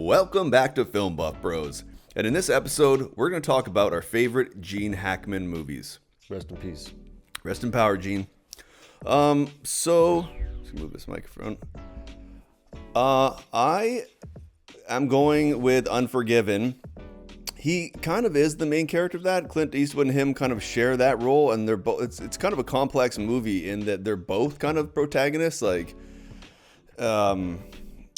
Welcome back to Film Buff Bros. And in this episode, we're going to talk about our favorite Gene Hackman movies. Rest in peace. Rest in power, Gene. Let's move this microphone. I am going with Unforgiven. He kind of is the main character of that. Clint Eastwood and him kind of share that role, and they're both. It's kind of a complex movie in that they're both kind of protagonists.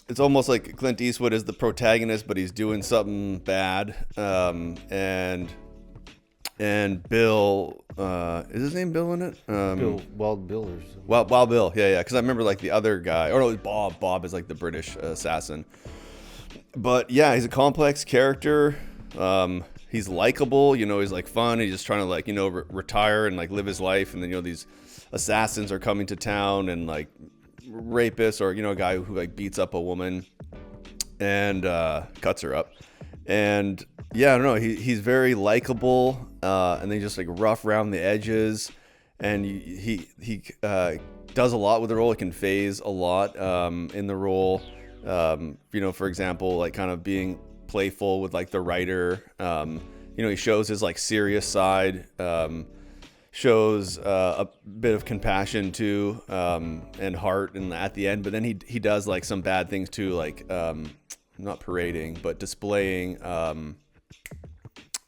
It's almost like Clint Eastwood is the protagonist, but he's doing something bad. And Bill, is his name Bill in it? Wild Bill or something. Wild Bill, yeah. Because I remember like the other guy, or no, it was Bob. Bob is like the British assassin. But yeah, he's a complex character. He's likable, he's like fun. He's just trying to retire and like live his life. And then, these assassins are coming to town and like rapists or, a guy who like beats up a woman and cuts her up. And yeah, I don't know. He's very likable, and then just like rough around the edges. And he does a lot with the role. He can phase a lot in the role. For example, like kind of being playful with like the writer. He shows his like serious side. Shows a bit of compassion too, and heart, and at the end. But then he does like some bad things too, like not parading, but displaying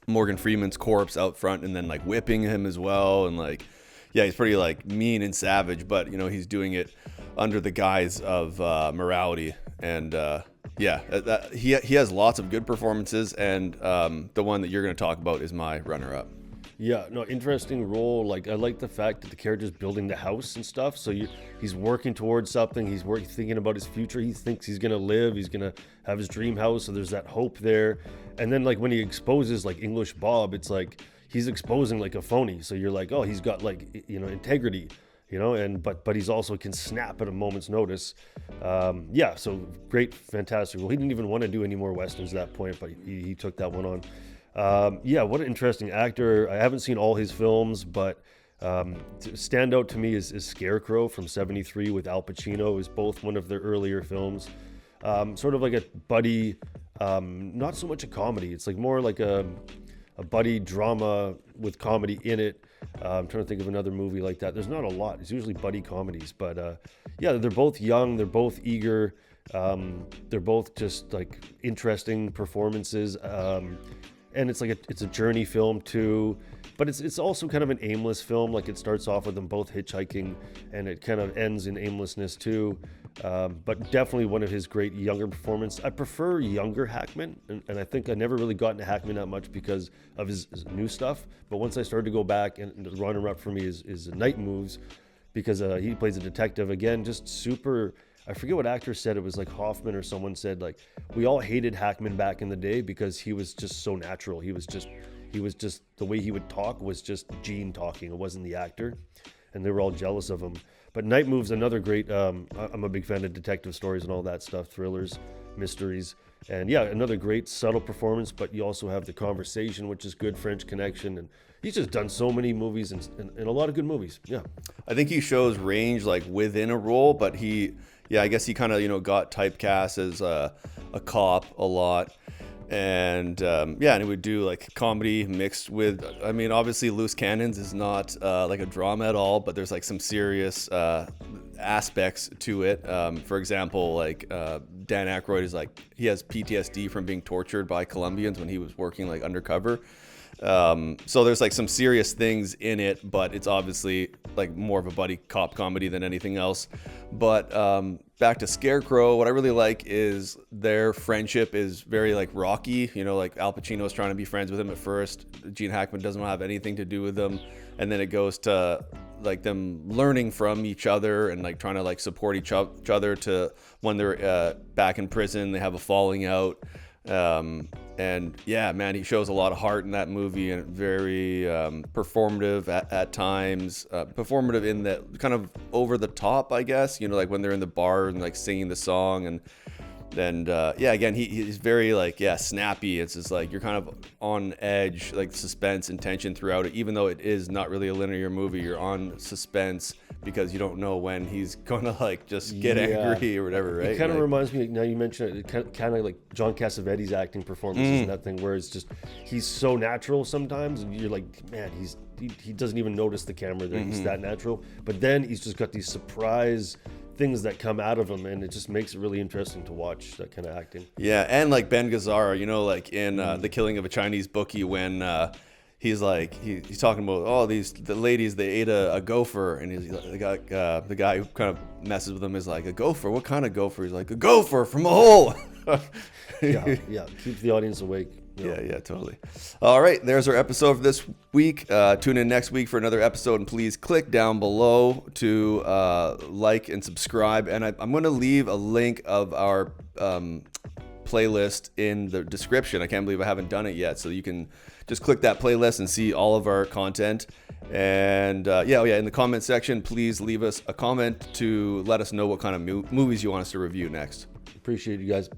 Morgan Freeman's corpse out front, and then like whipping him as well. And like, yeah, he's pretty like mean and savage, but he's doing it under the guise of morality. And he has lots of good performances, and the one that you're going to talk about is my runner-up. Yeah, no, interesting role. Like, I like the fact that the character's building the house and stuff. So he's working towards something. He's thinking about his future. He thinks he's going to live. He's going to have his dream house. So there's that hope there. And then like when he exposes like English Bob, it's like he's exposing like a phony. So you're like, oh, he's got like, integrity, but he's also can snap at a moment's notice. So great, fantastic. Well, he didn't even want to do any more Westerns at that point, but he took that one on. What an interesting actor. I haven't seen all his films, but stand out to me is Scarecrow from '73 with Al Pacino. Is both one of their earlier films. Sort of like a buddy, not so much a comedy. It's like more like a buddy drama with comedy in it. I'm trying to think of another movie like that. There's not a lot. It's usually buddy comedies, but they're both young. They're both eager. They're both just like interesting performances. And it's like it's a journey film too, but it's also kind of an aimless film. Like it starts off with them both hitchhiking, and it kind of ends in aimlessness too. But definitely one of his great younger performances. I prefer younger Hackman, and I think I never really got into Hackman that much because of his new stuff. But once I started to go back, and the runner-up for me is Night Moves, because he plays a detective again, just super. I forget what actor said. It was like Hoffman or someone said like we all hated Hackman back in the day because he was just so natural. He was just the way he would talk was just Gene talking. It wasn't the actor, and they were all jealous of him. But Night Moves, another great. I'm a big fan of detective stories and all that stuff, thrillers, mysteries, and another great subtle performance. But you also have the conversation, which is good. French Connection, and he's just done so many movies and a lot of good movies. Yeah, I think he shows range like within a role, but I guess he kind of, got typecast as a cop a lot. And and he would do like comedy mixed with, obviously Loose Cannons is not like a drama at all, but there's like some serious aspects to it. For example, like Dan Aykroyd is like, he has PTSD from being tortured by Colombians when he was working like undercover. So there's like some serious things in it, but it's obviously like more of a buddy cop comedy than anything else. But back to Scarecrow, what I really like is their friendship is very like rocky. Like Al Pacino is trying to be friends with him at first. Gene Hackman doesn't have anything to do with them, and then it goes to like them learning from each other and like trying to like support each other to when they're back in prison, they have a falling out. He shows a lot of heart in that movie, and very performative at times. Performative in that kind of over the top, I guess. Like when they're in the bar and like singing the song, and And yeah, again, he's very like, yeah, snappy. It's just like you're kind of on edge, like suspense and tension throughout it, even though it is not really a linear movie. You're on suspense because you don't know when he's gonna like just get angry or whatever, right? It kind of like, reminds me, now you mentioned it, kind of like John Cassavetes' acting performances and that thing, where it's just, he's so natural sometimes, and you're like, man, he doesn't even notice the camera that he's that natural. But then he's just got these surprise things that come out of him, and it just makes it really interesting to watch that kind of acting. Yeah, and like Ben Gazzara, you know, like in The Killing of a Chinese Bookie, when he's like he's talking about the ladies, they ate a gopher, and he's like, the guy who kind of messes with him is like, a gopher? What kind of gopher? He's like, a gopher from a hole. Yeah, keeps the audience awake. Yeah, totally. All right, there's our episode for this week. Tune in next week for another episode, and please click down below to like and subscribe. And I'm going to leave a link of our playlist in the description. I can't believe I haven't done it yet, so you can just click that playlist and see all of our content. And in the comment section, please leave us a comment to let us know what kind of movies you want us to review next. Appreciate you guys.